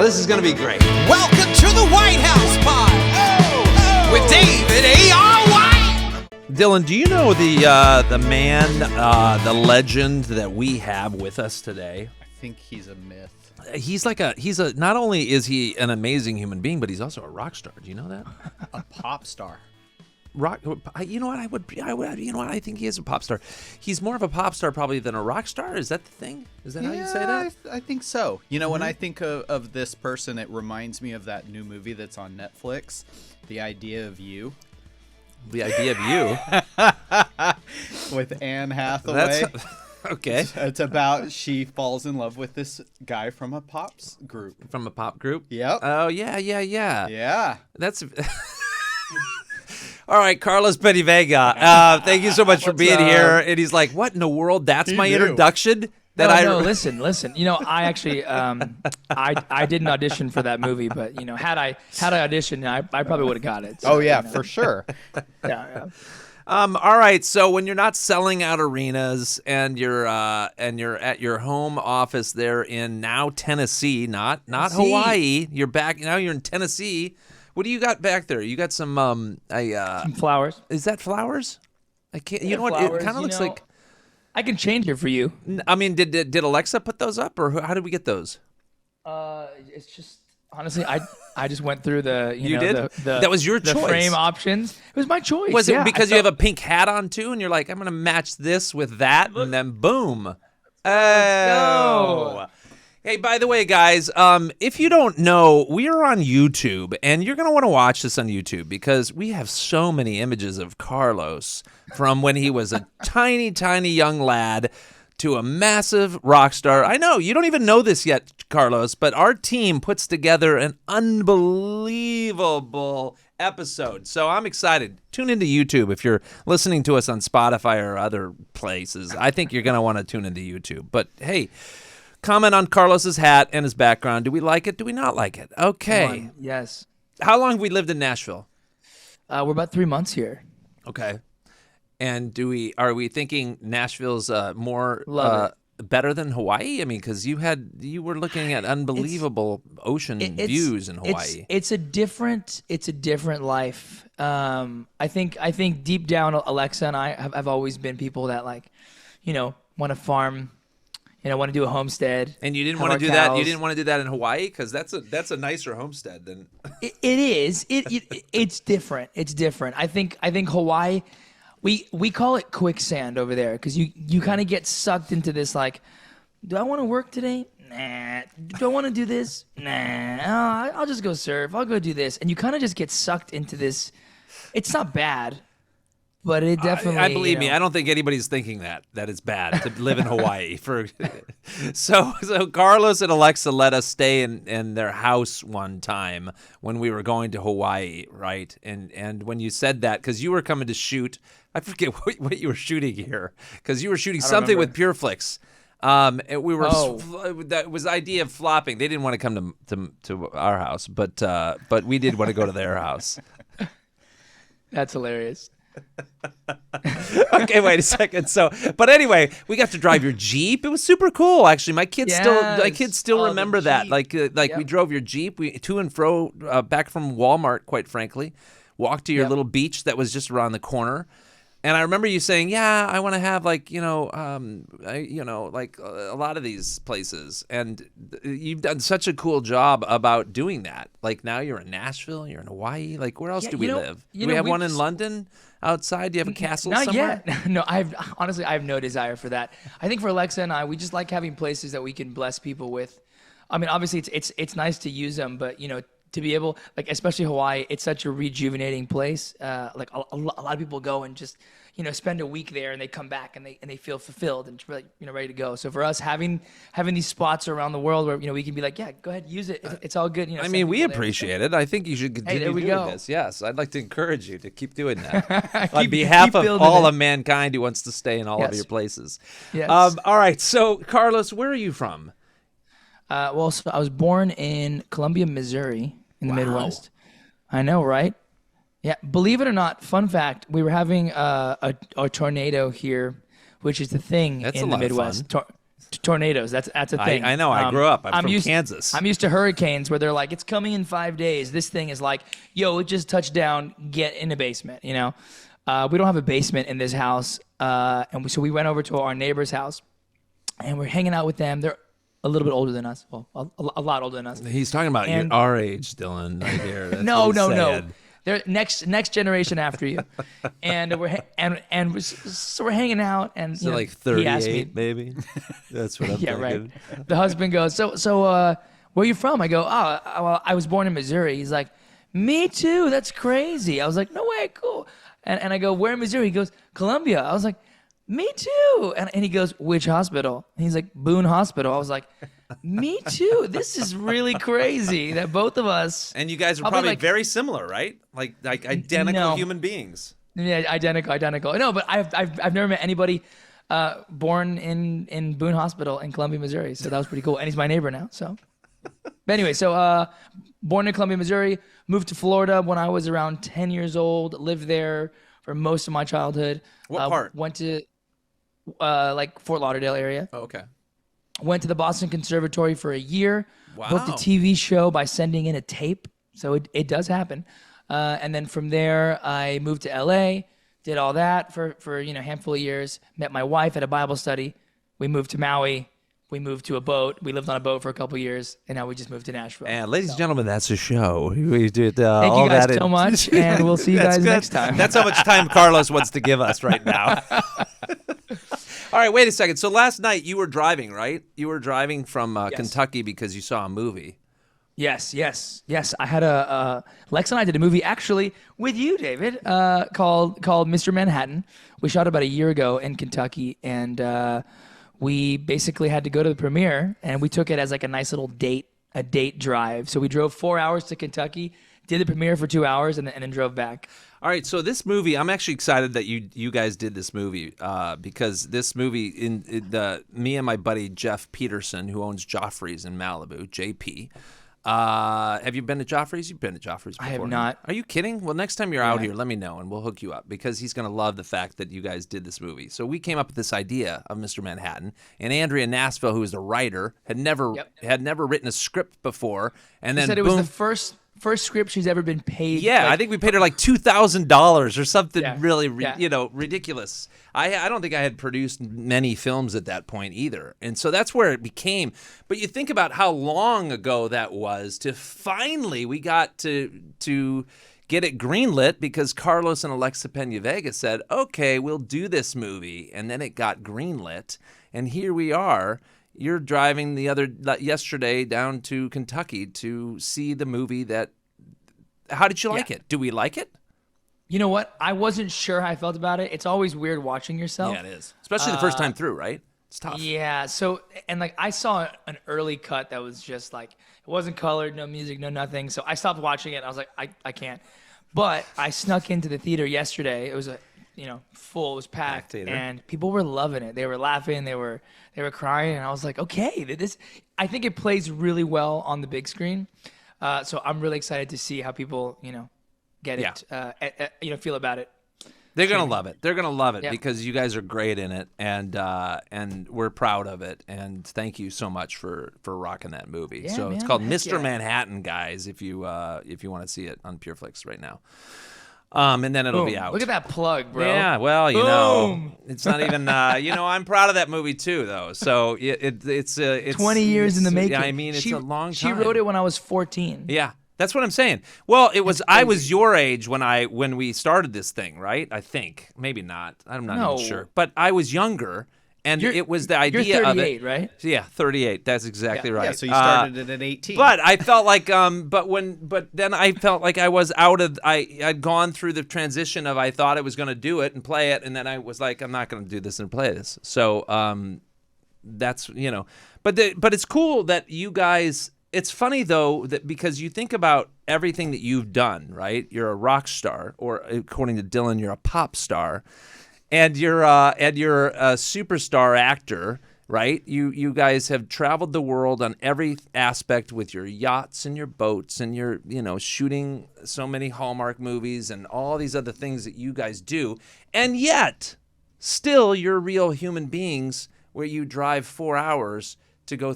this is going to be great. Welcome to the White House Pod with David A.R. White. Dylan, do you know the man, the legend that we have with us today? I think he's a myth. He's not only is he an amazing human being, but he's also a rock star. Do you know that? A pop star. You know what? You know what? I think he is a pop star. He's more of a pop star probably than a rock star. Is that the thing? Is that how you say that? I think so. You know, when I think of this person, it reminds me of that new movie that's on Netflix, The Idea of You. The Idea of You? With Anne Hathaway. Okay. It's about she falls in love with this guy from a pops group. From a pop group? Yep. Oh, yeah. Yeah. That's... All right, Carlos PenaVega, thank you so much for being here. And he's like, what in the world? That's my introduction? No, listen. You know, I actually, I didn't audition for that movie, but, you know, had I auditioned, I probably would have got it. So, for sure. Yeah. All right, so when you're not selling out arenas and you're at your home office there in now Tennessee, not Hawaii, you're back now. You're in Tennessee. What do you got back there? You got some flowers. Is that flowers? I can't. You know what? Flowers, It kind of looks like. I can change it for you. I mean, did Alexa put those up, or how did we get those? It's just honestly, I just went through the you did. That was your choice. Frame options. It was my choice. Was it because you have a pink hat on too, and you're like, I'm gonna match this with that, and then boom. Oh. Hey, by the way, guys, if you don't know, we are on YouTube, and you're going to want to watch this on YouTube because we have so many images of Carlos from when he was a tiny, tiny young lad to a massive rock star. I know, you don't even know this yet, Carlos, but our team puts together an unbelievable episode. So I'm excited. Tune into YouTube if you're listening to us on Spotify or other places. I think you're going to want to tune into YouTube. But, hey... Comment on Carlos's hat and his background. Do we like it? Do we not like it? Okay. Yes. How long have we lived in Nashville? We're about 3 months here. Okay. And are we thinking Nashville's more better than Hawaii? I mean, because you were looking at unbelievable ocean views in Hawaii. It's a different life. I think deep down, Alexa and I have always been people that want to farm. Want to do a homestead. And you didn't want to do that. You didn't want to do that in Hawaii because that's a nicer homestead than. It is. It's different. It's different. I think Hawaii, we call it quicksand over there because you kind of get sucked into this like, do I want to work today? Nah. Do I want to do this? Nah. I'll just go surf. I'll go do this, and you kind of just get sucked into this. It's not bad. But it definitely. I believe me. I don't think anybody's thinking that it's bad to live in Hawaii. So Carlos and Alexa let us stay in their house one time when we were going to Hawaii, right? And when you said that, because you were coming to shoot, I forget what you were shooting here, because you were shooting something with PureFlix. And we were that was the idea of flopping. They didn't want to come to our house, but we did want to go to their house. That's hilarious. Okay, wait a second. But anyway, we got to drive your Jeep. It was super cool, actually. My kids still remember that. We drove your Jeep. We to and fro back from Walmart, quite frankly. Walked to your little beach that was just around the corner. And I remember you saying, "Yeah, I want to have like a lot of these places." And you've done such a cool job about doing that. Like now you're in Nashville, you're in Hawaii. Like where else do we live? Do we have one in London outside? Do you have a castle somewhere? Not yet. No, I have no desire for that. I think for Alexa and I, we just like having places that we can bless people with. I mean, obviously it's nice to use them, but to be able, like, especially Hawaii, it's such a rejuvenating place. Like a lot of people go and just, spend a week there and they come back and they feel fulfilled and ready to go. So for us, having these spots around the world where, we can be like, yeah, go ahead, use it. It's all good. I mean, we appreciate it. I think you should continue doing this. Yes, I'd like to encourage you to keep doing that. On behalf of all of mankind who wants to stay in all of your places. Yes. All right. So, Carlos, where are you from? So I was born in Columbia, Missouri, in the Midwest. I know, right? Yeah. Believe it or not, fun fact: we were having a tornado here, which is the thing in the Midwest. tornadoes. That's a thing. I know. I grew up. I'm from Kansas. I'm used to hurricanes where they're like, it's coming in 5 days. This thing is like, yo, it just touched down. Get in the basement. We don't have a basement in this house, so we went over to our neighbor's house, and we're hanging out with them. They're a little bit older than us. Well, a lot older than us. He's talking about our age, Dylan. Right here. That's no. Saying. They're next generation after you, and we're hanging out, and so like 38 maybe. That's what I'm thinking. Right. The husband goes, so where are you from? I go, well, I was born in Missouri. He's like, me too. That's crazy. I was like, no way, cool. And I go, where in Missouri? He goes, Columbia. I was like, me too. And he goes, which hospital? And he's like, Boone Hospital. I was like, me too. This is really crazy that both of us. And you guys are probably like, very similar, right? Like identical human beings. Yeah, identical. No, but I've never met anybody born in Boone Hospital in Columbia, Missouri. So that was pretty cool. And he's my neighbor now. So, but anyway, born in Columbia, Missouri, moved to Florida when I was around 10 years old. Lived there for most of my childhood. What part? Went to like Fort Lauderdale area. Oh, okay. Went to the Boston Conservatory for a year. Wow. Booked a TV show by sending in a tape. So it does happen. And then from there, I moved to LA, did all that for a handful of years. Met my wife at a Bible study. We moved to Maui. We moved to a boat. We lived on a boat for a couple of years, and now we just moved to Nashville. And ladies and gentlemen, that's the show. We did Thank all you guys that so much, and we'll see you guys next time. That's how much time Carlos wants to give us right now. All right, wait a second. So last night you were driving, right? You were driving from Kentucky because you saw a movie. Yes. I had Lex and I did a movie actually with you, David, called Mr. Manhattan. We shot about a year ago in Kentucky, and we basically had to go to the premiere, and we took it as like a nice little date drive. So we drove 4 hours to Kentucky, did the premiere for 2 hours, and then drove back. All right, so this movie, I'm actually excited that you guys did this movie because this movie, me and my buddy Jeff Peterson, who owns Joffrey's in Malibu, JP. Have you been to Joffrey's? You've been to Joffrey's before. I have not. Are you kidding? Well, next time you're out here, let me know, and we'll hook you up because he's going to love the fact that you guys did this movie. So we came up with this idea of Mr. Manhattan, and Andrea Nassville, who is a writer, had never written a script before, and then said it was the first script she's ever been paid. Yeah, I think we paid her like $2,000 or something really, ridiculous. I don't think I had produced many films at that point either. And so that's where it became. But you think about how long ago that was to finally we got to get it greenlit because Carlos and Alexa PenaVega said, okay, we'll do this movie. And then it got greenlit. And here we are. You're driving yesterday down to Kentucky to see the movie how did you like it? Do we like it? You know what? I wasn't sure how I felt about it. It's always weird watching yourself. Yeah, it is. Especially the first time through, right? It's tough. Yeah. So, and like I saw an early cut that was just like, it wasn't colored, no music, no nothing. So I stopped watching it. And I was like, I can't. But I snuck into the theater yesterday. It was full, it was packed, and people were loving it. They were laughing, they were crying, and I was like, okay, I think it plays really well on the big screen. So I'm really excited to see how people, get it, feel about it. They're gonna love it. They're gonna love it because you guys are great in it, and we're proud of it. And thank you so much for rocking that movie. Yeah, so man, it's called Mr. Manhattan, guys. If you want to see it on PureFlix right now. And then it'll be out. Look at that plug, bro. Yeah, well, it's not even. I'm proud of that movie too, though. So it's 20 years in the making. Yeah, I mean, it's a long time. She wrote it when I was 14. Yeah, that's what I'm saying. Well, I was your age when we started this thing, right? I think maybe not. I'm not even sure, but I was younger. And it was the idea you're 38, of it. Right? Yeah, 38. That's exactly right. Yeah, so you started it at 18. But I felt like, but then I felt like I was I'd gone through the transition of I thought I was going to do it and play it, and then I was like, I'm not going to do this and play this. So that's but it's cool that you guys. It's funny though that because you think about everything that you've done, right? You're a rock star, or according to Dylan, you're a pop star. And you're a superstar actor, right? You guys have traveled the world on every aspect with your yachts and your boats and your shooting so many Hallmark movies and all these other things that you guys do. And yet, still, you're real human beings where you drive 4 hours to go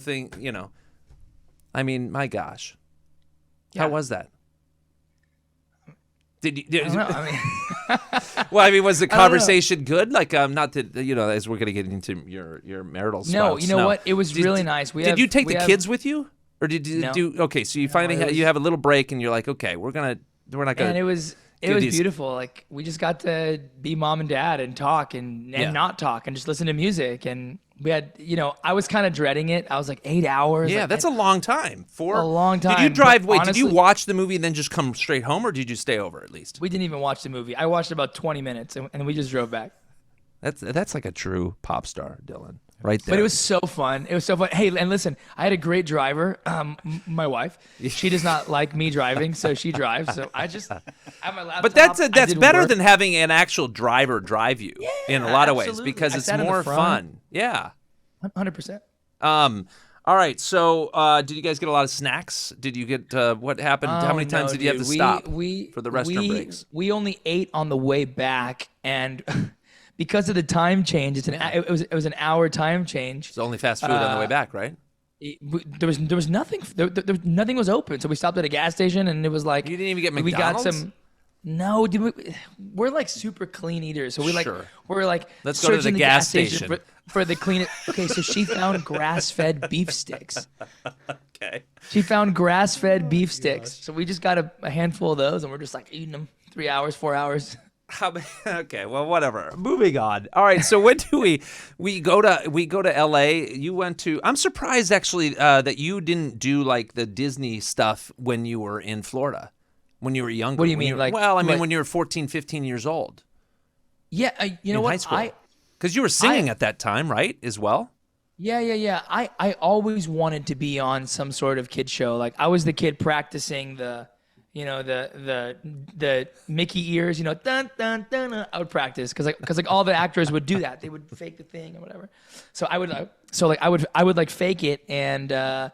I mean, my gosh. Yeah. How was that? Did you? I don't know. I mean, Well, I mean, was the conversation good? Like, not that as we're gonna get into your marital spouts. no, you know what? It was really nice. Did you take the kids with you, or did you No. do? Okay, so you finally you have a little break, and you're like, okay, we're not gonna. And it was beautiful. Like we just got to be mom and dad and talk and not talk and just listen to music. And we had, I was kind of dreading it. I was like 8 hours. Yeah, like, that's a long time. A long time. Did you drive? But Wait, honestly, did you watch the movie and then just come straight home, or did you stay over at least? We didn't even watch the movie. I watched about 20 minutes and we just drove back. That's like a true pop star, Dylan. Right there. But it was so fun. It was so fun. Hey, and listen, I had a great driver, my wife. She does not like me driving, so she drives. So I just have my laptop. But that's better than having an actual driver drive you in a lot of ways absolutely. because I it's sat in the more front. fun. Yeah. 100%. All right. So, did you guys get a lot of snacks? Did you get what happened? How many times did you have to stop for the restaurant breaks? We only ate on the way back, and because of the time change, it was an hour time change. It's only fast food on the way back, right? There was nothing. Nothing was open, so we stopped at a gas station, and it was like You didn't even get we McDonald's? got some. No, dude, we're like super clean eaters, so we're like Let's go to searching the gas station. for the cleanest. Okay, so she found grass-fed beef sticks. Okay. She found grass-fed beef sticks, so we just got a handful of those, and we're just like eating them 3 hours, 4 hours. Okay, well, whatever. Moving on. All right, so when do we go to L.A.? You went to. I'm surprised actually that you didn't do like the Disney stuff when you were in Florida, when you were younger. What do you mean? When you were 14, 15 years old. Yeah, you know in what? high school. Because you were singing at that time, right? As well. Yeah. I always wanted to be on some sort of kid show. Like I was the kid practicing the Mickey ears, dun dun dun. I would practice because all the actors would do that. They would fake the thing or whatever. So I would like fake it, and I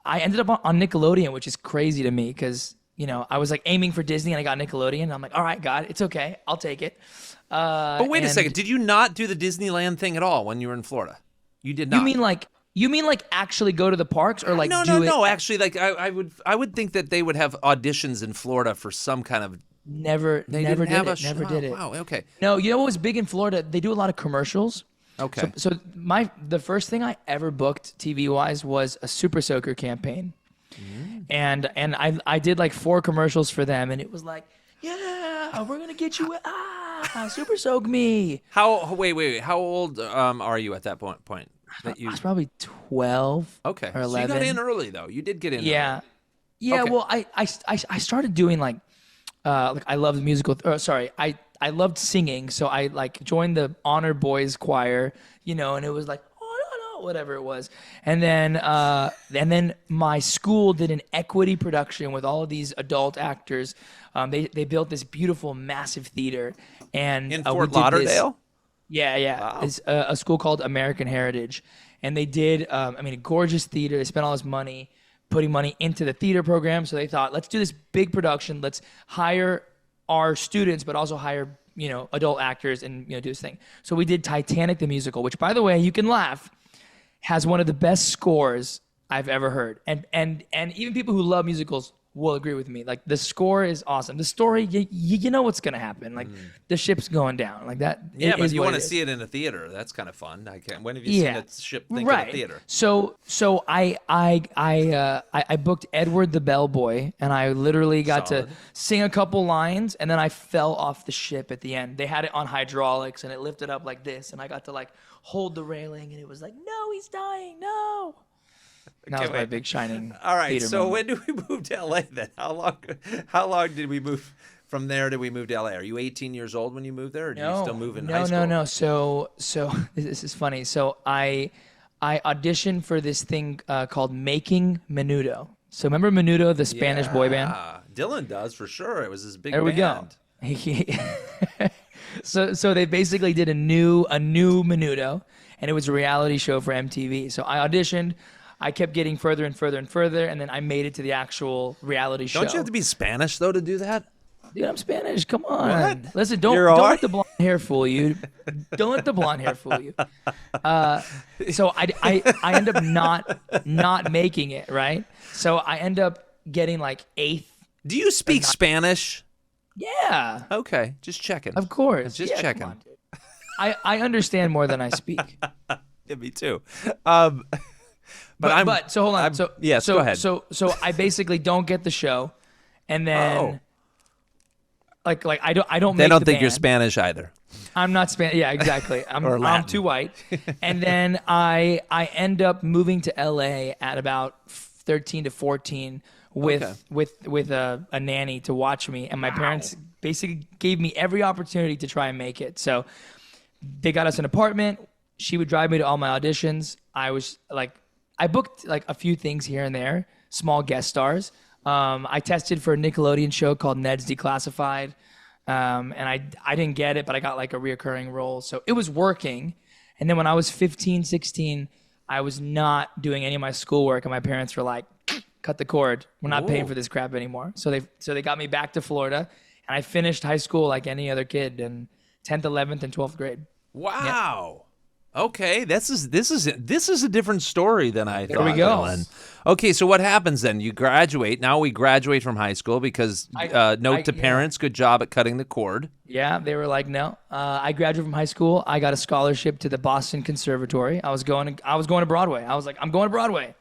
ended up on Nickelodeon, which is crazy to me because I was like aiming for Disney and I got Nickelodeon. And I'm like, all right, God, it's okay, I'll take it. But wait a second, did you not do the Disneyland thing at all when you were in Florida? You did not. You mean like actually go to the parks or like no. Actually, like I would think that they would have auditions in Florida for some kind of. Never did it. Wow. Okay. No, you know what was big in Florida? They do a lot of commercials. Okay. So the first thing I ever booked TV wise was a Super Soaker campaign, and I did like 4 commercials for them, and it was like, yeah, we're gonna get you Super Soak me. Wait. How old are you at that point? I was probably 12. Okay. Or 11. So you got in early though. You did get in. Yeah. Early. Yeah. Okay. Well, I started doing like I loved musical. I loved singing, so I like joined the honor boys choir, and it was like whatever it was, and then my school did an equity production with all of these adult actors. They built this beautiful, massive theater, and in Fort Lauderdale. Yeah. Wow. It's a school called American Heritage, and they did a gorgeous theater. They spent all this money putting money into the theater program, so they thought, let's do this big production. Let's hire our students, but also hire adult actors and do this thing. So we did Titanic the musical, which, by the way, you can laugh, has one of the best scores I've ever heard, and even people who love musicals will agree with me. Like the score is awesome. The story, you know what's gonna happen. Like the ship's going down. Like that. Yeah, but you want to see it in a theater. That's kind of fun. I can't. When have you seen that ship think in a theater? So I booked Edward the Bellboy, and I literally got to sing a couple lines, and then I fell off the ship at the end. They had it on hydraulics, and it lifted up like this, and I got to like hold the railing, and it was like, no, he's dying, no. And that was my big shining. All right. So moment. when do we move to LA then? How long did we move from there? Did we move to LA? Are you 18 years old when you moved there, or do you still move in high school? No. So this is funny. So I auditioned for this thing called Making Menudo. So remember Menudo, the Spanish boy band? Dylan does for sure. It was his big There we band. go. So they basically did a new Menudo, and it was a reality show for MTV. So I auditioned. I kept getting further and further and further, and then I made it to the actual reality show. Don't you have to be Spanish though to do that? Dude, I'm Spanish. Come on. What? Listen, You're don't all let right? the blonde hair fool you. Don't let the blonde hair fool you. So I end up not making it, right? So I end up getting like 8th. Do you speak Spanish? Yeah. Okay, just checking. Of course. Just Yeah, checking. come on, dude. I understand more than I speak. Yeah, me too. But so hold on. Yes, so go ahead. So I basically don't get the show, and then like I don't. They make don't the think you're band. Spanish either. I'm not Spanish. Yeah, exactly. Or I'm Latin. too white. And then I end up moving to LA at about 13 to 14 with a nanny to watch me, and my parents basically gave me every opportunity to try and make it. So they got us an apartment. She would drive me to all my auditions. I booked like a few things here and there, small guest stars. I tested for a Nickelodeon show called Ned's Declassified. And I didn't get it, but I got like a reoccurring role. So it was working. And then when I was 15, 16, I was not doing any of my schoolwork, and my parents were like, cut the cord. We're not paying for this crap anymore. So they got me back to Florida, and I finished high school like any other kid in 10th, 11th, and 12th grade. Wow. Okay, this is a different story than I thought. There we go. Ellen. Okay, so what happens then? You graduate. Now we graduate from high school because note to parents, good job at cutting the cord. Yeah, they were like, no. I graduated from high school. I got a scholarship to the Boston Conservatory. I was going to Broadway. I was like, I'm going to Broadway.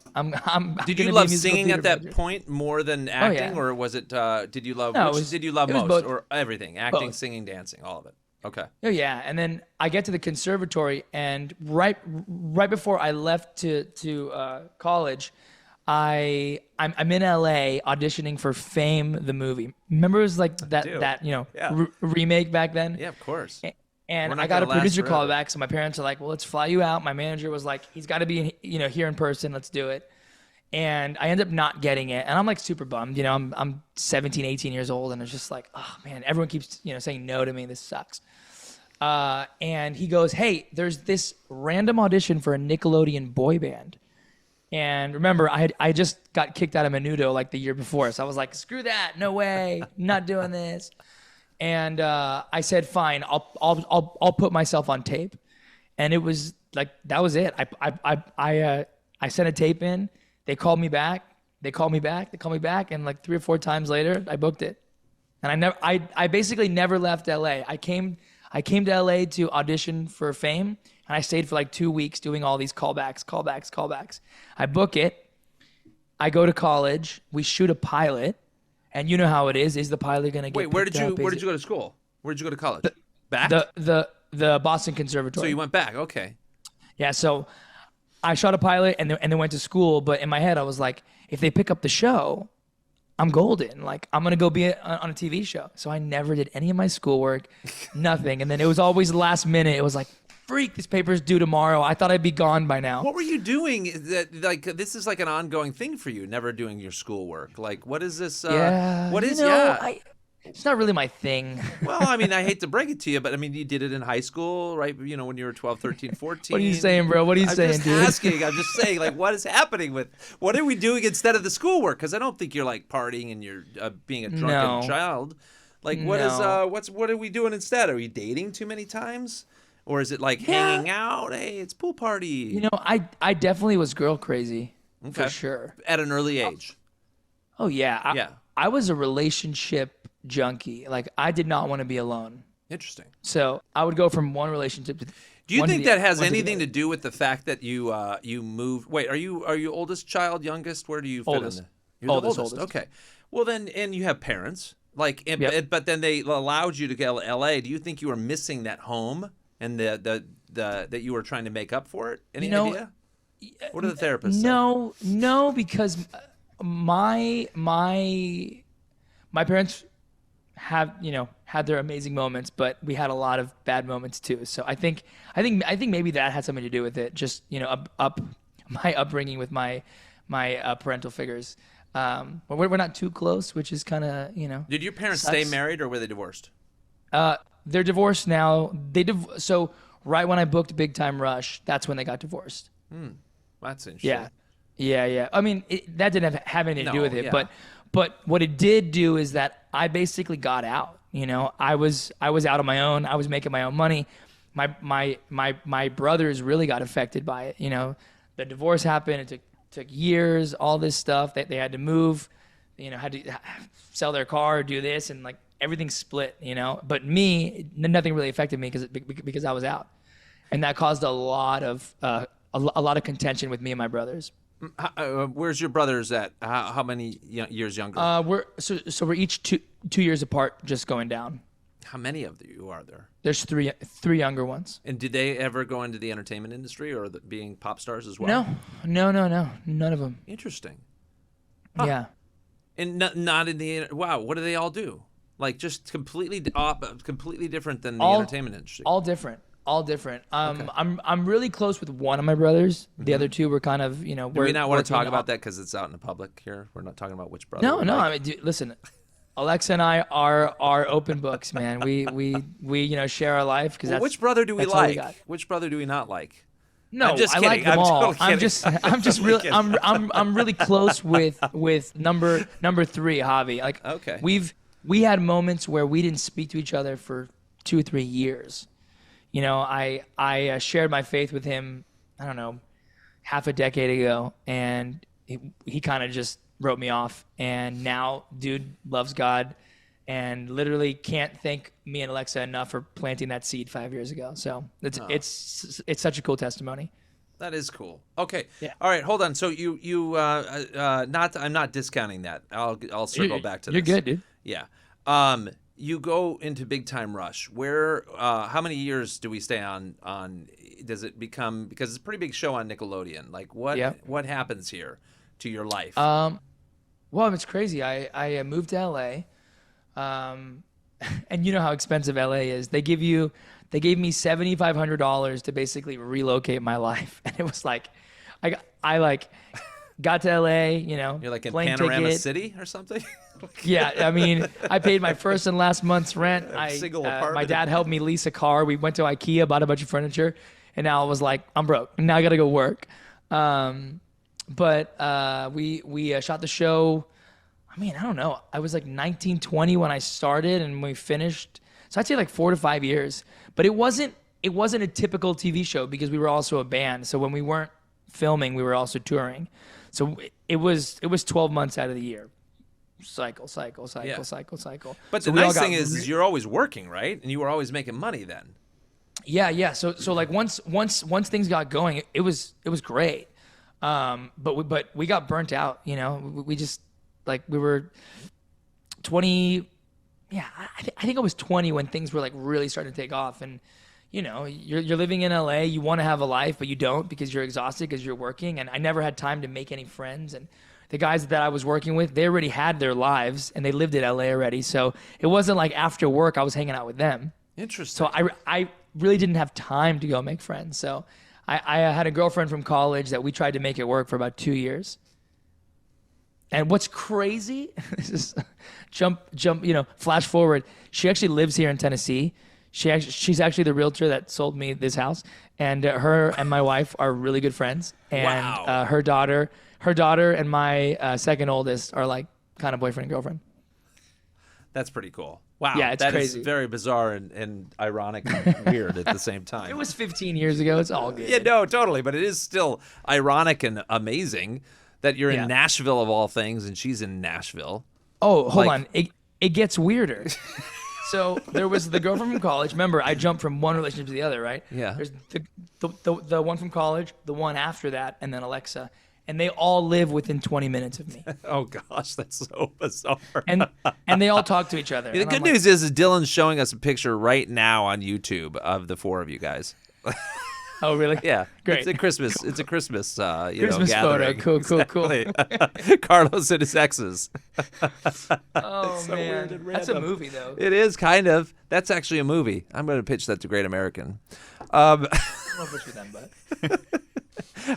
Did you love singing at that point more than acting, yeah. or was it? Did you love? No, which did you love it was most, both. or everything? Acting, Both. singing, dancing, all of it. Okay. Oh yeah, and then I get to the conservatory, and right before I left to college, I'm in LA auditioning for Fame the movie. Remember, it was like that Yeah. remake back then. Yeah, of course. And We're not I got a gonna last producer call forever. back, so my parents are like, "Well, let's fly you out." My manager was like, "He's got to be here in person. Let's do it." And I end up not getting it, and I'm like super bummed. I'm 17, 18 years old, and it's just like, oh man, everyone keeps saying no to me. This sucks. And he goes, "Hey, there's this random audition for a Nickelodeon boy band." And remember, I just got kicked out of Menudo like the year before, so I was like, "Screw that, no way, not doing this." And I said, "Fine, I'll put myself on tape." And it was like that was it. I sent a tape in. They called me back. They called me back, and like 3 or 4 times later, I booked it. And I basically never left LA. I came to LA to audition for Fame, and I stayed for like 2 weeks doing all these callbacks. I book it. I go to college. We shoot a pilot, and you know how it is. Is the pilot gonna get? Wait, where did picked you up? go to school? Where did you go to college? Back. The Boston Conservatory. So you went back. Okay. Yeah. So I shot a pilot, and then went to school. But in my head, I was like, if they pick up the show, I'm golden. Like, I'm going to go be on a TV show. So I never did any of my schoolwork, nothing. And then it was always last minute. It was like, freak, this paper's due tomorrow. I thought I'd be gone by now. What were you doing? Like, this is like an ongoing thing for you, never doing your schoolwork. Like, what is this? Yeah. What is, It's not really my thing. Well, I mean, I hate to break it to you, but I mean, you did it in high school, right? When you were 12, 13, 14. What are you saying, bro? What are you saying, dude? I'm just saying, like, what is happening what are we doing instead of the schoolwork? Because I don't think you're like partying and you're being a drunken child. Like, what are we doing instead? Are we dating too many times? Or is it like hanging out? Hey, it's pool party. I definitely was girl crazy Okay. for sure. At an early age. Oh yeah. I was a relationship junkie. Like, I did not want to be alone. Interesting. So I would go from one relationship to. Do you think that has anything to do with the fact that you moved? Wait, are you oldest child, youngest? Where do you fit Oldest. in there? You're the Oldest. Okay. Well then, and you have parents. Like, Yep. but then they allowed you to go to LA. Do you think you were missing that home and the that you were trying to make up for it? Any idea? What do the therapists say? No, because my parents have had their amazing moments, but we had a lot of bad moments too. So I think maybe that had something to do with it. Just my upbringing with my parental figures. We're not too close, which is kind of Did your parents sucks. stay married or were they divorced? They're divorced now. So right when I booked Big Time Rush, that's when they got divorced. That's interesting. Yeah. I mean, that didn't have anything to do with it, yeah. But what it did do is that I basically got out. You know, I was out on my own. I was making my own money. My brothers really got affected by it. You know, the divorce happened. It took years. All this stuff that they had to move. You know, had to sell their car, do this, and like everything split. You know, but me, nothing really affected me because I was out, and that caused a lot of contention with me and my brothers. Where's your brothers at? How many years younger? We're each two years apart, just going down. How many of you are there? There's three younger ones. And did they ever go into the entertainment industry or being pop stars as well? No, none of them. Interesting. Huh. Yeah. And not in the wow. What do they all do? Like just completely different than the entertainment industry. All different. Okay. I'm really close with one of my brothers. The Mm-hmm. other two were kind of, Do we not want to talk about that because it's out in the public here? We're not talking about which brother. No. I mean, dude, listen, Alexa and I are open books, man. We share our life because which brother do we like? like? Which brother do we not like? No, I like them all. I'm just really I'm really close with number 3, Javi. Like okay. We had moments where we didn't speak to each other for 2 or 3 years. You know, I shared my faith with him, I don't know, half a decade ago, and he kind of just wrote me off. And now, dude loves God, and literally can't thank me and Alexa enough for planting that seed 5 years ago. So it's such a cool testimony. That is cool. Okay. Yeah. All right. Hold on. So I'm not discounting that. I'll circle back to this. You're good, dude. Yeah. You go into Big Time Rush. Where? How many years do we stay on? Does it become, because it's a pretty big show on Nickelodeon? Like what happens here to your life? Well, it's crazy. I moved to LA, and you know how expensive LA is. They gave me $7,500 to basically relocate my life, and it was like, I got to LA. You know, you're like in plane Panorama ticket. City or something. Yeah, I mean, I paid my first and last month's rent. Single apartment. My dad helped me lease a car. We went to IKEA, bought a bunch of furniture, and now I was like, I'm broke. Now I got to go work. But we shot the show. I mean, I don't know. I was like 19, 20 when I started, and we finished. So I'd say like 4 to 5 years. But it wasn't a typical TV show because we were also a band. So when we weren't filming, we were also touring. So it was 12 months out of the year. Cycle. But the nice thing is you're always working, right? And you were always making money then. Yeah. So like once things got going, it was great. But we got burnt out. You know, we just like we were 20. Yeah, I think I was 20 when things were like really starting to take off. And you know, you're living in LA. You want to have a life, but you don't because you're exhausted because you're working. And I never had time to make any friends. And the guys that I was working with, they already had their lives and they lived in LA already. So it wasn't like after work I was hanging out with them. Interesting. So I really didn't have time to go make friends. So I had a girlfriend from college that we tried to make it work for about 2 years. And what's crazy, this is jump, flash forward. She actually lives here in Tennessee. She's actually the realtor that sold me this house. And her and my wife are really good friends. And wow. Her daughter and my second oldest are like kind of boyfriend and girlfriend. That's pretty cool. Wow. Yeah, it's crazy. That is very bizarre and ironic and weird at the same time. It was 15 years ago. It's all good. Yeah, no, totally. But it is still ironic and amazing that you're in Nashville of all things and she's in Nashville. Oh, hold on. It gets weirder. So there was the girlfriend from college. Remember, I jumped from one relationship to the other, right? Yeah. There's the one from college, the one after that, and then Alexa. And they all live within 20 minutes of me. Oh gosh, that's so bizarre. And they all talk to each other. The good news is Dylan's showing us a picture right now on YouTube of the 4 of you guys. Oh really? Yeah, great. It's a Christmas. It's a Christmas. Christmas gathering. photo. Cool. Carlos and his exes. Oh so man, weird and that's a random. movie though. It is kind of. That's actually a movie. I'm going to pitch that to Great American. I don't know if it's with them, but.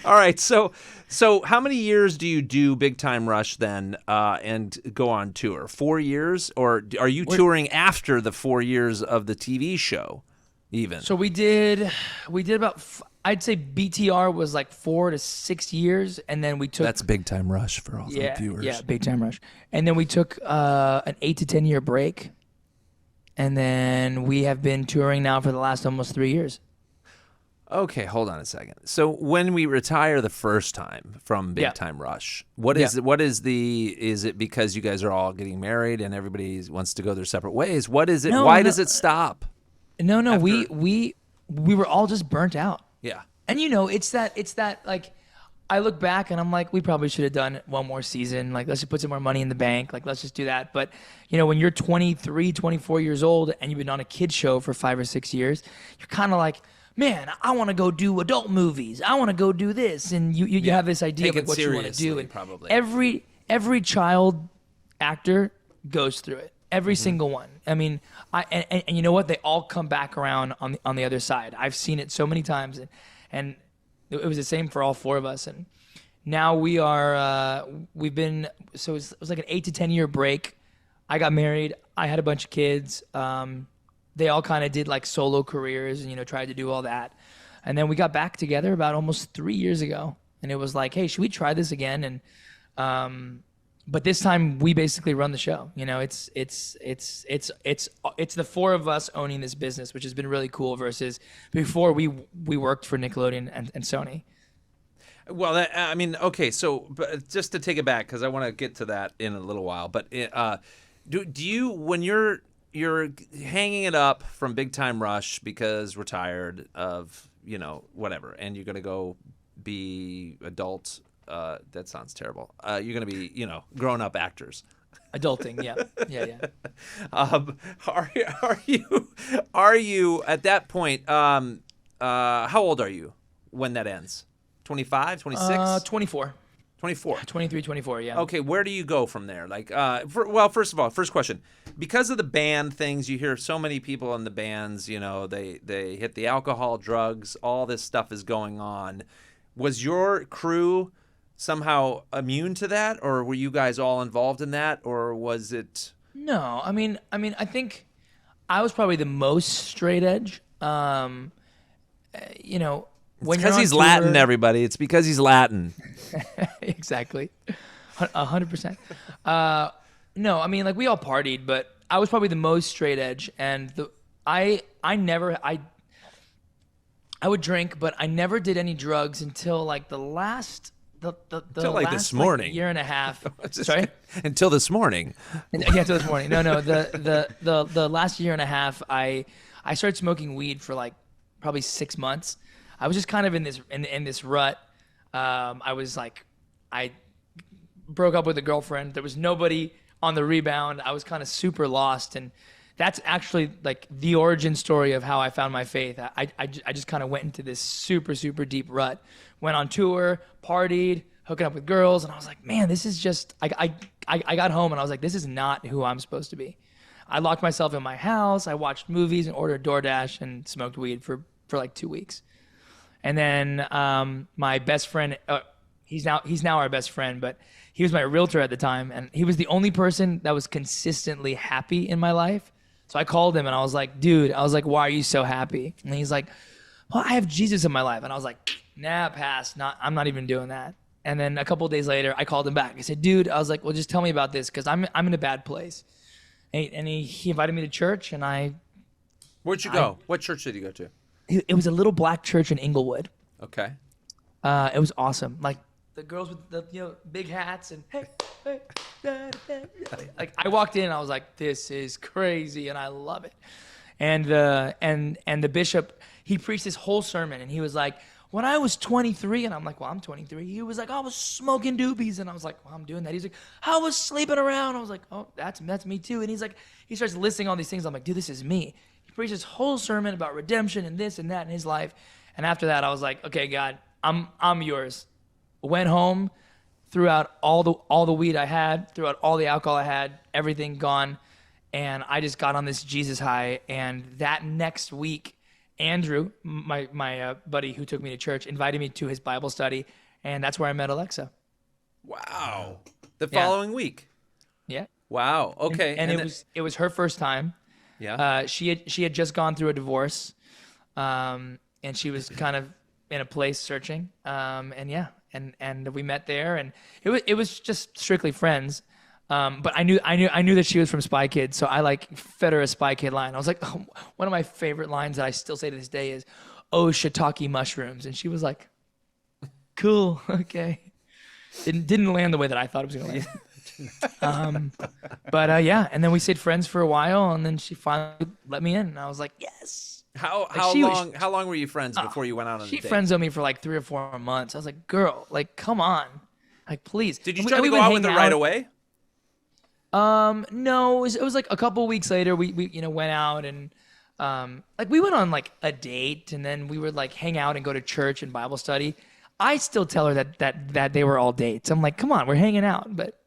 All right, so how many years do you do Big Time Rush then, and go on tour? 4 years, or are you touring after the 4 years of the TV show, even? So we did about I'd say BTR was like 4 to 6 years, and then we took. That's Big Time Rush for all the viewers. Yeah, Big Time Rush, and then we took an 8 to 10 year break, and then we have been touring now for the last almost 3 years. Okay, hold on a second. So when we retire the first time from Big Time Rush, is it because you guys are all getting married and everybody wants to go their separate ways? What is it? Why does it stop? No, we were all just burnt out. Yeah. And it's that like, I look back and I'm like, we probably should have done one more season. Like, let's just put some more money in the bank. Like, let's just do that. But, when you're 23, 24 years old and you've been on a kid show for 5 or 6 years, you're kind of like, man, I want to go do adult movies. I want to go do this. And you have this idea of what you want to do. And probably. Every child actor goes through it. Every single one. I mean, and you know what? They all come back around on the other side. I've seen it so many times, and it was the same for all 4 of us. And now we are we've been, so it was like an 8 to 10 year break. I got married. I had a bunch of kids. They all kind of did like solo careers and tried to do all that. And then we got back together about almost 3 years ago, and it was like, hey, should we try this again? And but this time we basically run the show. It's the 4 of us owning this business, which has been really cool. Versus before we worked for Nickelodeon and Sony. Well, okay. So, but just to take it back, because I want to get to that in a little while. But do you, when you're hanging it up from Big Time Rush because we're tired of whatever, and you're gonna go be adult. That sounds terrible. You're going to be, grown up actors. Adulting, yeah. Are you at that point? How old are you when that ends? 25, 26? 24. 24. 23, 24, yeah. Okay, where do you go from there? Like, first of all, first question. Because of the band things, you hear so many people in the bands, they hit the alcohol, drugs, all this stuff is going on. Was your crew somehow immune to that, or were you guys all involved in that, or was it? No, I mean, I think I was probably the most straight edge. When because he's Latin, everybody. It's because he's Latin. Exactly, 100%. No, I mean, like, we all partied, but I was probably the most straight edge, and I would drink, but I never did any drugs until like the last. Until like this morning. Like, year and a half. Sorry? Until this morning. Yeah, until this morning. No. The last year and a half, I started smoking weed for like probably 6 months. I was just kind of in this rut. I was like, I broke up with a girlfriend. There was nobody on the rebound. I was kind of super lost, and that's actually like the origin story of how I found my faith. I just kind of went into this super, super deep rut. Went on tour, partied, hooking up with girls, and I was like, man, this is just, I got home and I was like, this is not who I'm supposed to be. I locked myself in my house, I watched movies and ordered DoorDash and smoked weed for like 2 weeks. And then my best friend, he's now our best friend, but he was my realtor at the time, and he was the only person that was consistently happy in my life. So I called him and I was like, dude, why are you so happy? And he's like, well, I have Jesus in my life. And I was like, nah, pass. I'm not even doing that. And then a couple of days later, I called him back. I said, dude, I was like, well, just tell me about this, because I'm in a bad place. And he invited me to church, and Where'd you go? What church did you go to? It was a little black church in Inglewood. Okay. It was awesome. Like, the girls with the big hats and hey, like, I walked in and I was like, this is crazy, and I love it. And the bishop, he preached this whole sermon, and he was like, when I was 23, and I'm like, well, I'm 23. He was like, I was smoking doobies, and I was like, well, I'm doing that. He's like, I was sleeping around. I was like, oh, that's me too. And he's like, he starts listing all these things. I'm like, dude, this is me. He preached this whole sermon about redemption and this and that in his life. And after that, I was like, okay, God, I'm yours. Went home, threw out all the weed I had, threw out all the alcohol I had, everything gone, and I just got on this Jesus high. And that next week, Andrew, my buddy who took me to church, invited me to his Bible study, and that's where I met Alexa. Wow! The following week. Yeah. Wow. Okay. And it was her first time. Yeah. She had just gone through a divorce, and she was kind of in a place searching. And yeah, and we met there, and it was just strictly friends. But I knew that she was from Spy Kids, so I like fed her a Spy Kid line. I was like, oh, one of my favorite lines that I still say to this day is, "Oh, shiitake mushrooms," and she was like, "Cool, okay." Didn't land the way that I thought it was gonna land. But yeah, and then we stayed friends for a while, and then she finally let me in, and I was like, yes. How long were you friends before you went out on a date? She friend zoned me for like 3 or 4 months. I was like, girl, like, come on, like, please. Did you try to go out with her right away? No, it was like a couple weeks later. We went out, and like we went on like a date, and then we would like hang out and go to church and Bible study. I still tell her that they were all dates. I'm like, come on, we're hanging out, but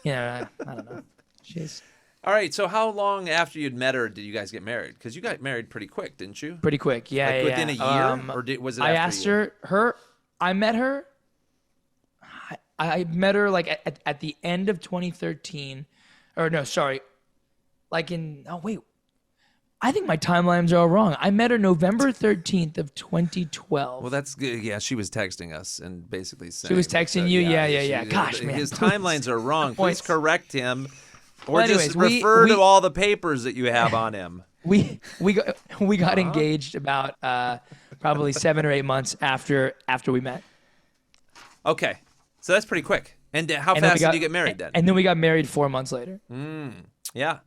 I don't know. She's all right. So how long after you'd met her did you guys get married? Because you got married pretty quick, didn't you? Pretty quick, yeah. Like within a year, or was it? I asked her. I met her. I met her like at the end of 2013, or no, sorry, like I think my timelines are all wrong. I met her November 13th of 2012. Well, that's good. Yeah, she was texting us and basically saying. She was texting you? Yeah. Gosh, man. His timelines are wrong. Please correct him. Or well, anyways, just refer to all the papers that you have on him. We got engaged about probably 7 or 8 months after we met. Okay. So that's pretty quick. And how fast did you get married then? And then we got married 4 months later. Yeah.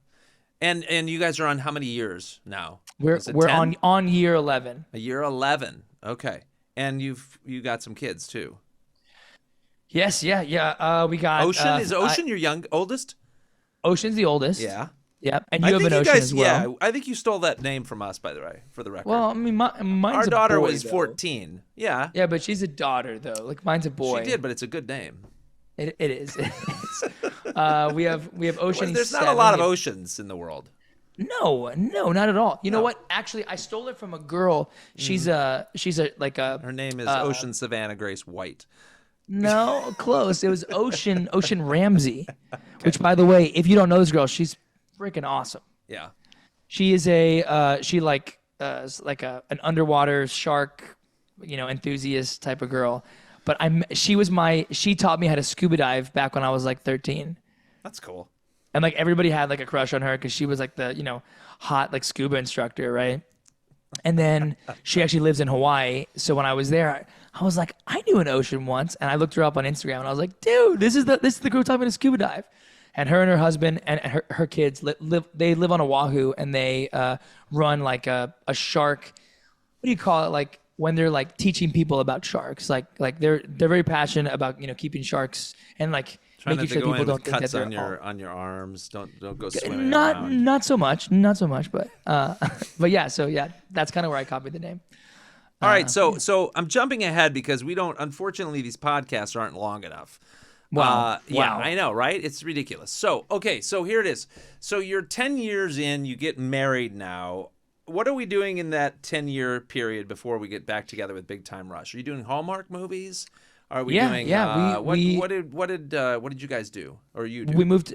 And you guys are on how many years now? We're on year 11. A year 11. Okay. And you got some kids too. Yes, yeah. We got Ocean. Is Ocean your oldest? Ocean's the oldest. Yeah. Yep. And you have an Ocean as well. Yeah, I think you stole that name from us, by the way, for the record. Well, I mean, mine's our daughter a boy, was 14. Yeah. Yeah, but she's a daughter though. Like mine's a boy. She did, but it's a good name. It is. We have Ocean. There's not a lot of Oceans in the world. No, not at all. You know what? Actually, I stole it from a girl. She's a Her name is Ocean Savannah Grace White. No, close. It was Ocean Ramsey, which, by the way, if you don't know this girl, she's freaking awesome. Yeah. She is an underwater shark, enthusiast type of girl. But she taught me how to scuba dive back when I was like 13. That's cool. And like everybody had like a crush on her because she was like the, hot like scuba instructor, right? And then she actually lives in Hawaii. So when I was there, I was like, I knew an Ocean once, and I looked her up on Instagram, and I was like, dude, this is the girl taught me to scuba dive. And her and her husband and her kids live on Oahu, and they run like a shark. What do you call it? Like when they're like teaching people about sharks, like they're very passionate about keeping sharks and like making sure people don't think that they're on your arms. Don't go swimming around. Not so much, but but yeah. So yeah, that's kind of where I copied the name. All right, so I'm jumping ahead because unfortunately, these podcasts aren't long enough. Wow. Yeah, I know, right? It's ridiculous. So, okay, so here it is. So you're 10 years in, you get married now. What are we doing in that 10-year period before we get back together with Big Time Rush? Are you doing Hallmark movies? Are we doing what did you guys do? Or you do? We moved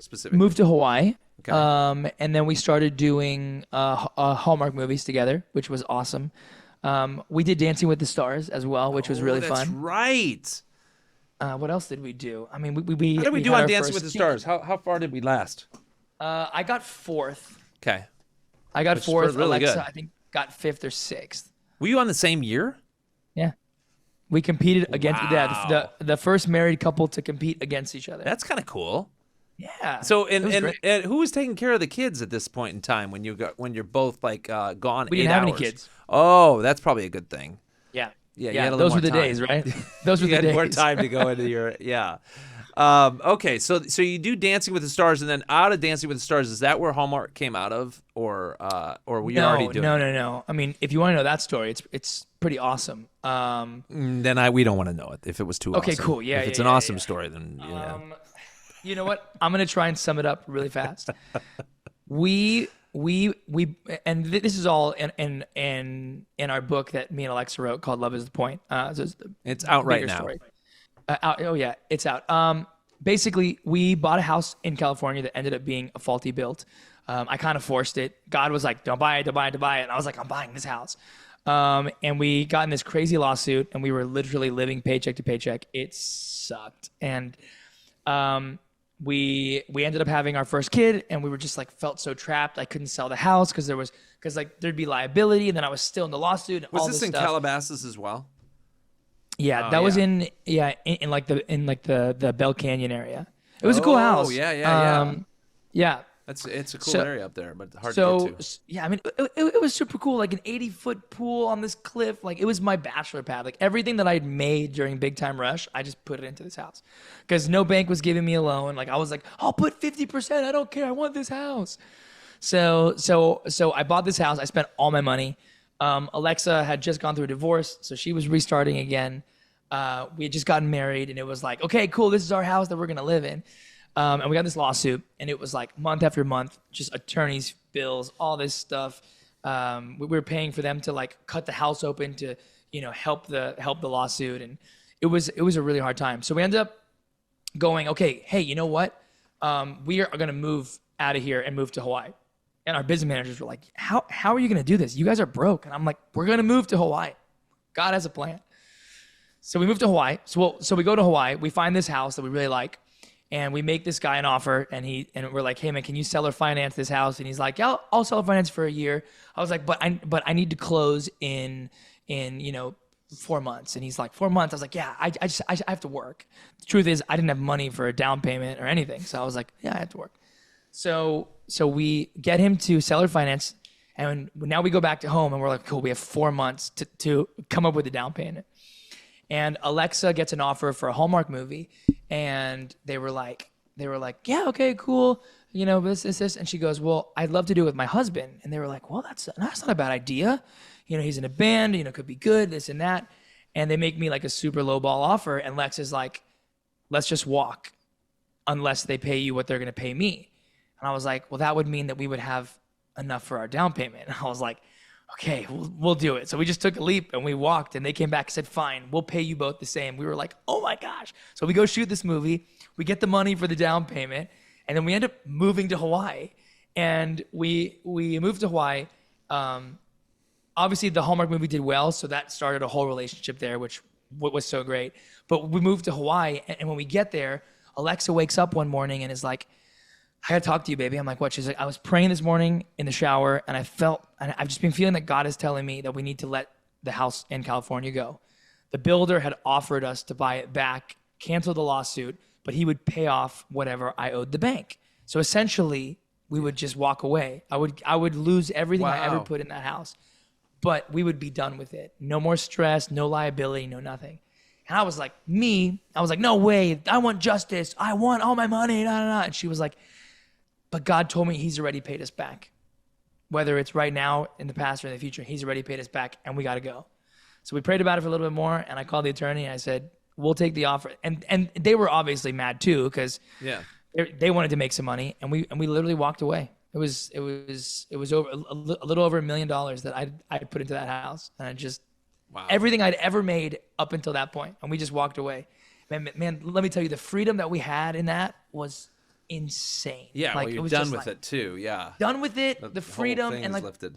to Hawaii. Okay. And then we started doing Hallmark movies together, which was awesome. We did Dancing with the Stars as well, which was really fun. That's right. What else did we do? I mean, we how did we do on Dancing with the Stars? How far did we last? I got 4th. Okay. I got 4th. Really Alexa, good. I think, got 5th or 6th. Were you on the same year? Yeah. We competed against the first married couple to compete against each other. That's kind of cool. Yeah. So and who was taking care of the kids at this point in time when you're both like gone? We didn't have any kids. Oh, that's probably a good thing. Yeah. Yeah. You had a those little were the more time. days, right? Those were you the days. had more time to go into your okay, so you do Dancing with the Stars, and then out of Dancing with the Stars, is that where Hallmark came out of, or were you already doing? No. I mean, if you want to know that story, it's pretty awesome. Then we don't want to know it if it was too awesome. Okay, cool. Yeah. If it's an awesome story, then you know what? I'm gonna try and sum it up really fast. We and this is all in our book that me and Alexa wrote called Love Is the Point. So it's out right now. Story. It's out. Basically, we bought a house in California that ended up being a faulty built. I kind of forced it. God was like, don't buy it. And I was like, I'm buying this house. And we got in this crazy lawsuit, and we were literally living paycheck to paycheck. It sucked. And we ended up having our first kid, and we were just like felt so trapped. I couldn't sell the house because there'd be liability, and then I was still in the lawsuit. And Was all this in stuff. Calabasas as well? Yeah, that was in the Bell Canyon area. It was a cool house. Oh yeah. Yeah. It's a cool area up there, but hard to get to. Yeah, I mean, it was super cool. Like an 80-foot pool on this cliff. Like it was my bachelor pad. Like everything that I'd made during Big Time Rush, I just put it into this house. Because no bank was giving me a loan. Like I was like, I'll put 50%. I don't care. I want this house. So I bought this house. I spent all my money. Alexa had just gone through a divorce, so she was restarting again. We had just gotten married, and it was like, okay, cool. This is our house that we're gonna live in. And we got this lawsuit, and it was like month after month, just attorneys' bills, all this stuff. We were paying for them to like cut the house open to, help the lawsuit, and it was a really hard time. So we ended up going, okay, hey, you know what? We are gonna move out of here and move to Hawaii. And our business managers were like, how are you gonna do this? You guys are broke. And I'm like, we're gonna move to Hawaii. God has a plan. So we moved to Hawaii. So we go to Hawaii. We find this house that we really like. And we make this guy an offer, and we're like, "Hey man, can you sell or finance this house?" And he's like, "Yeah, I'll sell or finance for a year." I was like, "But I need to close in 4 months." And he's like, "4 months?" I was like, "Yeah, I have to work." The truth is, I didn't have money for a down payment or anything, so I was like, "Yeah, I have to work." So we get him to sell or finance, and now we go back to home, and we're like, "Cool, we have 4 months to come up with a down payment." And Alexa gets an offer for a Hallmark movie, and they were like, yeah, okay, cool, this, and she goes, well, I'd love to do it with my husband. And they were like, well, that's not a bad idea. He's in a band, could be good, this and that. And they make me like a super low ball offer, and Lex is like, let's just walk unless they pay you what they're gonna pay me. And I was like, well, that would mean that we would have enough for our down payment. And I was like, okay, we'll do it. So we just took a leap and we walked, and they came back and said, fine, we'll pay you both the same. We were like, oh my gosh. So we go shoot this movie. We get the money for the down payment, and then we end up moving to Hawaii. And we moved to Hawaii. Obviously, the Hallmark movie did well, so that started a whole relationship there, which was so great. But we moved to Hawaii, and when we get there, Alexa wakes up one morning and is like, I gotta talk to you, baby. I'm like, what? She's like, I was praying this morning in the shower, and I've just been feeling that God is telling me that we need to let the house in California go. The builder had offered us to buy it back, cancel the lawsuit, but he would pay off whatever I owed the bank. So essentially, we would just walk away. I would lose everything I ever put in that house, but we would be done with it. No more stress, no liability, no nothing. And I was like, no way. I want justice. I want all my money. And she was like, but God told me he's already paid us back. Whether it's right now, in the past, or in the future, he's already paid us back, and we got to go. So we prayed about it for a little bit more, and I called the attorney, and I said, we'll take the offer. And they were obviously mad too, because they wanted to make some money, and we literally walked away. It was over a little over $1 million that I put into that house, and I just everything I'd ever made up until that point, and we just walked away. Man, let me tell you, the freedom that we had in that was insane. Yeah, like, well, you're it was done with it too. Yeah, done with it. The freedom, and like lifted.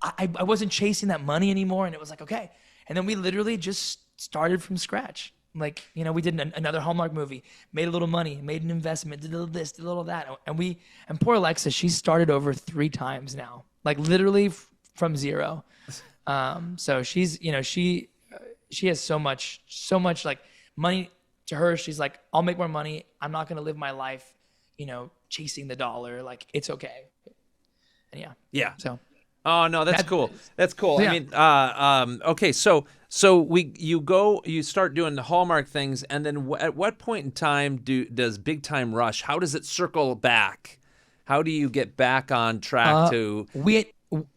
I wasn't chasing that money anymore, and it was like, okay. And then we literally just started from scratch. Like, we did another Hallmark movie, made a little money, made an investment, did a little this, did a little that, and poor Alexa, she started over 3 times now, like literally from zero. So she's, she has so much like money to her. She's like, I'll make more money. I'm not gonna live my life, chasing the dollar. Like, it's okay. And yeah. So. Oh no, that's cool. That's cool. Yeah. I mean, okay, so you start doing the Hallmark things, and then at what point in time does Big Time Rush? How does it circle back? How do you get back on track to?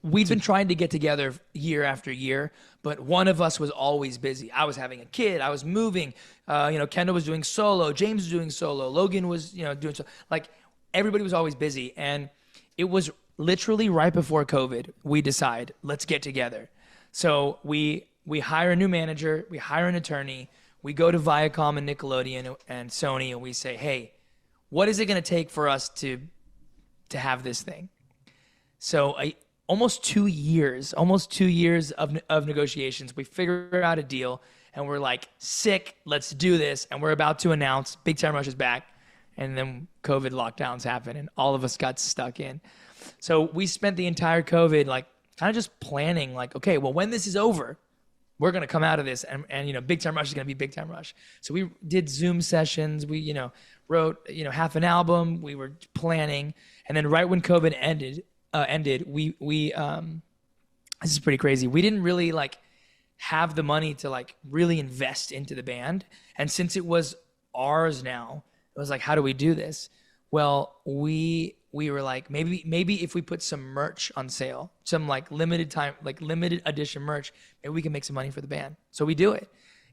We've been trying to get together year after year, but one of us was always busy. I was having a kid. I was moving. Kendall was doing solo. James was doing solo. Logan was, doing so. Like, everybody was always busy, and it was literally right before COVID. We decide, let's get together. So we hire a new manager. We hire an attorney. We go to Viacom and Nickelodeon and Sony, and we say, hey, what is it going to take for us to have this thing? So almost 2 years of negotiations. We figure out a deal, and we're like, sick, let's do this. And we're about to announce Big Time Rush is back. And then COVID lockdowns happen, and all of us got stuck in. So we spent the entire COVID like kind of just planning, like, okay, well, when this is over, we're going to come out of this, and you know, Big Time Rush is going to be Big Time Rush. So we did Zoom sessions. We, you know, wrote, you know, half an album. We were planning. And then right when COVID ended, we this is pretty crazy. We didn't really like have the money to like really invest into the band. And since it was ours now, it was like, how do we do this? Well, we were like, maybe if we put some merch on sale, some like limited edition merch, maybe we can make some money for the band. So we do it.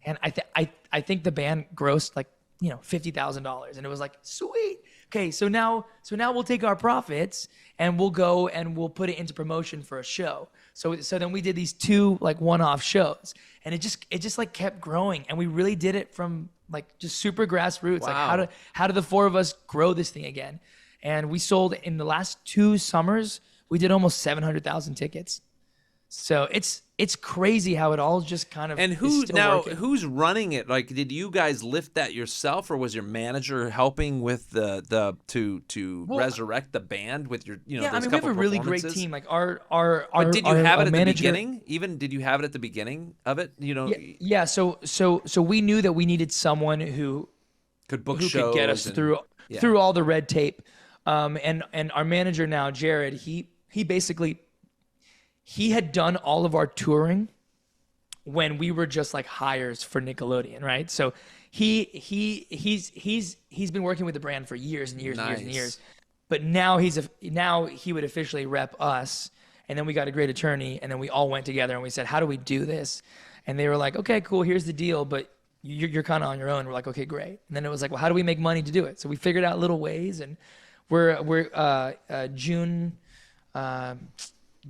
And I think the band grossed like, you know, $50,000, and it was like, sweet. Okay, so now we'll take our profits and we'll go and we'll put it into promotion for a show. So then we did these 2 like one-off shows, and it just like kept growing, and we really did it from like just super grassroots. Wow. Like how do the 4 of us grow this thing again? And we sold in the last 2 summers, we did almost 700,000 tickets. So it's crazy how it all just kind of And is still working. who's running it? Like, did you guys lift that yourself, or was your manager helping with to resurrect the band with your, you know, Yeah, I those mean, we have couple a really great performances? team. Like our But did you have it at the manager, beginning? Even did you have it at the beginning of it? You know, Yeah. So we knew that we needed someone who could book who shows could get us and- through all the red tape. And our manager now, Jared, he basically he had done all of our touring when we were just like hires for Nickelodeon, right? So he's been working with the brand for years and years and years and Nice. years. But now he would officially rep us, and then we got a great attorney, and then we all went together and we said, how do we do this? And they were like, okay, cool, here's the deal, but you're kind of on your own. We're like, okay, great. And then it was like, well, how do we make money to do it? So we figured out little ways, and we're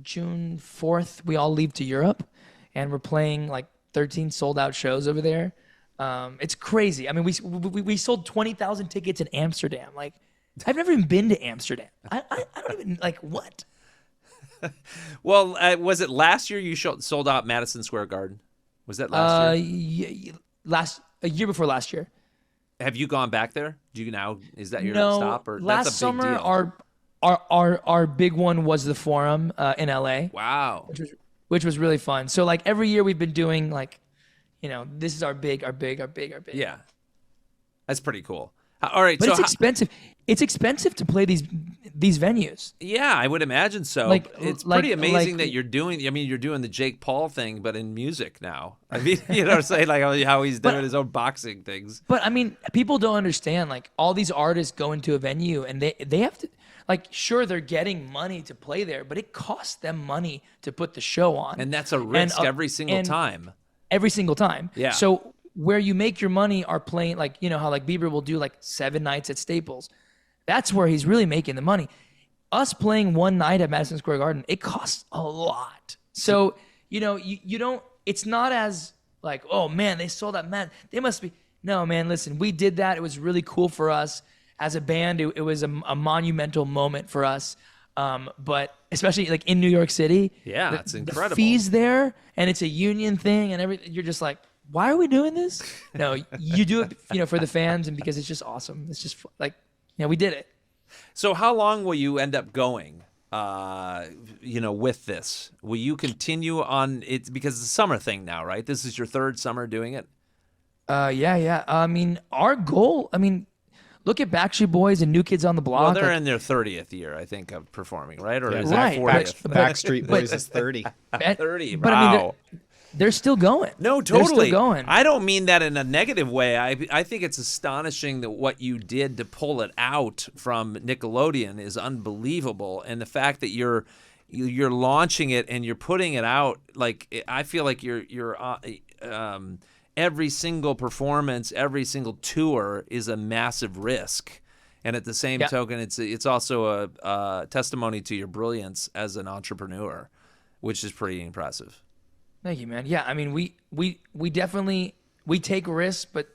June 4th, we all leave to Europe, and we're playing like 13 sold out shows over there. It's crazy. I mean, we sold 20,000 tickets in Amsterdam. Like, I've never even been to Amsterdam. I don't even like what. Well, was it last year you sold out Madison Square Garden? Was that last year? A year before last year. Have you gone back there? Do you now? Is that your No, stop? Or last that's a big summer deal. our big one was the Forum in LA. Wow. Which was really fun. So like every year we've been doing like, you know, this is our big. Yeah, that's pretty cool. All right, But so it's expensive. It's expensive to play these venues. yeah, I would imagine so. Like- It's like- pretty amazing like- that you're doing. I mean, you're doing the Jake Paul thing, but in music now. I mean, you know what I'm saying? Like how he's doing his own boxing things. But I mean, people don't understand. Like all these artists go into a venue and they have to. Like, sure, they're getting money to play there, but it costs them money to put the show on. And that's a risk every single time. Every single time. Yeah. So where you make your money are playing, like, you know how like Bieber will do like 7 nights at Staples. That's where he's really making the money. Us playing one night at Madison Square Garden, it costs a lot. So, you know, you don't, it's not as like, oh man, they sold out, man, they must be. No, man, listen, we did that. It was really cool for us. As a band, it was a monumental moment for us. But especially like in New York City, Yeah, it's incredible. The fees there, and it's a union thing, and everything. You're just like, why are we doing this? No, you do it, you know, for the fans and because it's just awesome. It's just like, yeah, we did it. So how long will you end up going? You know, with this, will you continue on it because it's a summer thing now, right? This is your 3rd summer doing it. Yeah. I mean, our goal. I mean, look at Backstreet Boys and New Kids on the Block. Well, they're like, in their 30th year, I think, of performing, right? Or is Right, that 40th? Backstreet Boys is 30. 30. But Wow. I mean, they're still going. No, They're totally. still going. I don't mean that in a negative way. I think it's astonishing that what you did to pull it out from Nickelodeon is unbelievable, and the fact that you're launching it and you're putting it out, like I feel like you're every single performance, every single tour is a massive risk. And at the same token, it's also a testimony to your brilliance as an entrepreneur, which is pretty impressive. Thank you, man. Yeah, I mean, we definitely take risks, but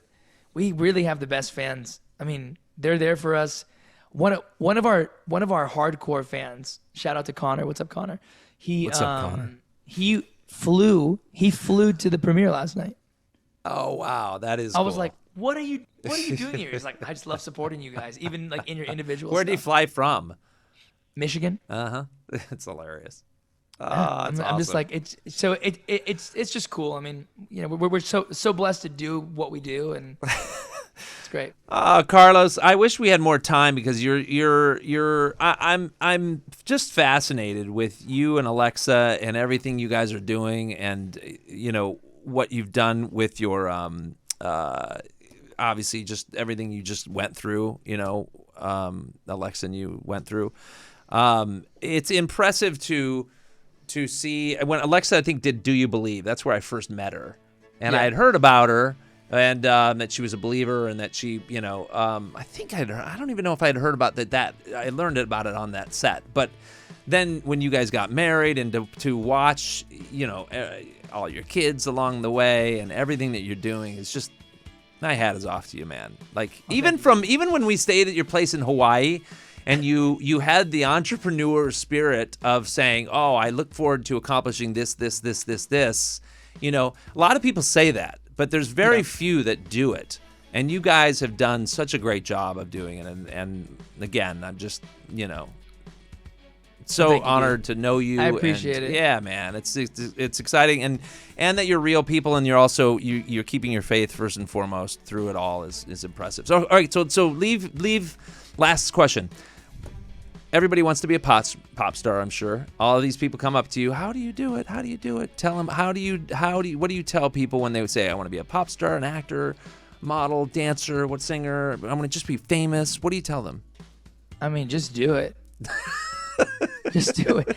we really have the best fans. I mean, they're there for us. One of our hardcore fans. Shout out to Connor. What's up, Connor? What's up, Connor? He flew to the premiere last night. Oh wow, that is. I was cool. like, what are you doing here? He's like, I just love supporting you guys, even like in your individual Where did he stuff. fly from? Michigan. It's hilarious. I'm awesome. just like it's just cool. I mean, you know, we're so blessed to do what we do, and it's great. Carlos, I wish we had more time because I'm just fascinated with you and Alexa and everything you guys are doing, and you know what you've done with your obviously just everything you just went through. You know, Alexa and you went through. It's impressive to see when Alexa, I think, did Do You Believe? That's where I first met her. And I had heard about her and that she was a believer and that she, you know, I think I don't even know if I had heard about that. I learned about it on that set. But then when you guys got married and to watch, you know, all your kids along the way and everything that you're doing is just, my hat is off to you, man. Like even when we stayed at your place in Hawaii, and you had the entrepreneur spirit of saying, "Oh, I look forward to accomplishing this." You know, a lot of people say that, but there's very few that do it. And you guys have done such a great job of doing it. And again, I'm just, you know, so honored to know you. I appreciate it. Yeah, man, it's exciting, and that you're real people, and you're also you're keeping your faith first and foremost through it all is impressive. So all right, so leave. Last question. Everybody wants to be a pop star, I'm sure. All of these people come up to you. How do you do it? How do you do it? Tell them, what do you tell people when they would say, I want to be a pop star, an actor, model, dancer, singer? I want to just be famous. What do you tell them? I mean, just do it. Just do it.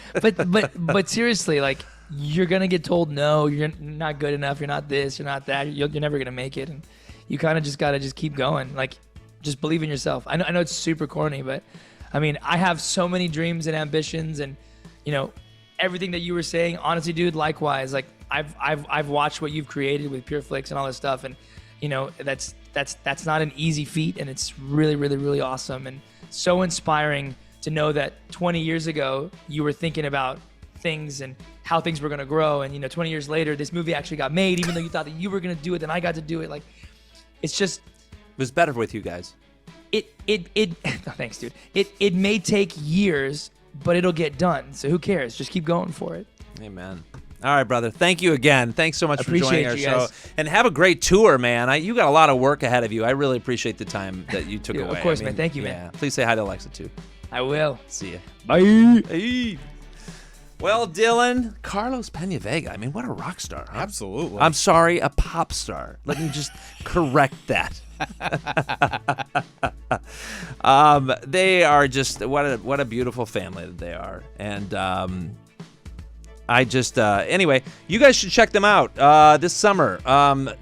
But seriously, like, you're going to get told no, you're not good enough, you're not this, you're not that, you're never going to make it. And you kind of just got to just keep going. Like, just believe in yourself. I know it's super corny, but I mean, I have so many dreams and ambitions, and you know, everything that you were saying, honestly, dude, likewise. Like I've watched what you've created with PureFlix and all this stuff, and you know, that's not an easy feat, and it's really, really, really awesome and so inspiring to know that 20 years ago you were thinking about things and how things were gonna grow, and you know, 20 years later, this movie actually got made, even though you thought that you were gonna do it, then I got to do it. Like, it's just. It was better with you guys. Thanks, dude. It may take years, but it'll get done. So who cares? Just keep going for it. Amen. All right, brother. Thank you again. Thanks so much for joining our show. Guys. And have a great tour, man. You got a lot of work ahead of you. I really appreciate the time that you took away. Of course, man. Thank you, man. Please say hi to Alexa, too. I will. See ya. Bye. Hey. Well, Dylan, Carlos PenaVega. I mean, what a rock star. Huh? Absolutely. I'm sorry, a pop star. Let me just correct that. They are just what a beautiful family that they are, and I just anyway, you guys should check them out this summer.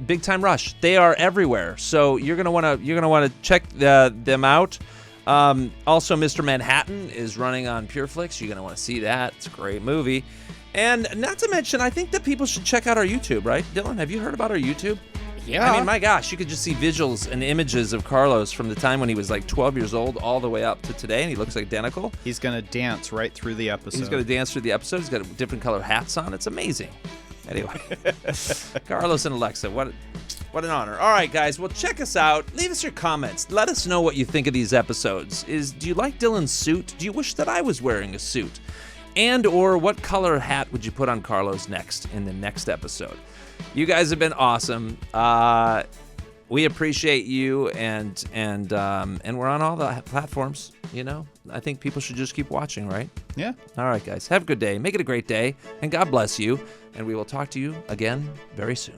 Big Time Rush. They are everywhere, so you're gonna wanna check them out. Also, Mr. Manhattan is running on PureFlix. You're gonna want to see that. It's a great movie, and not to mention, I think that people should check out our YouTube. Right, Dylan? Have you heard about our YouTube? Yeah. I mean, my gosh, you could just see visuals and images of Carlos from the time when he was like 12 years old all the way up to today, and he looks identical. He's going to dance right through the episode. He's going to dance through the episode. He's got different color hats on. It's amazing. Anyway, Carlos and Alexa, what an honor. All right, guys, well, check us out. Leave us your comments. Let us know what you think of these episodes. Do you like Dylan's suit? Do you wish that I was wearing a suit? And or what color hat would you put on Carlos next in the next episode? You guys have been awesome. We appreciate you, and we're on all the platforms. You know, I think people should just keep watching, right? Yeah. All right, guys. Have a good day. Make it a great day, and God bless you. And we will talk to you again very soon.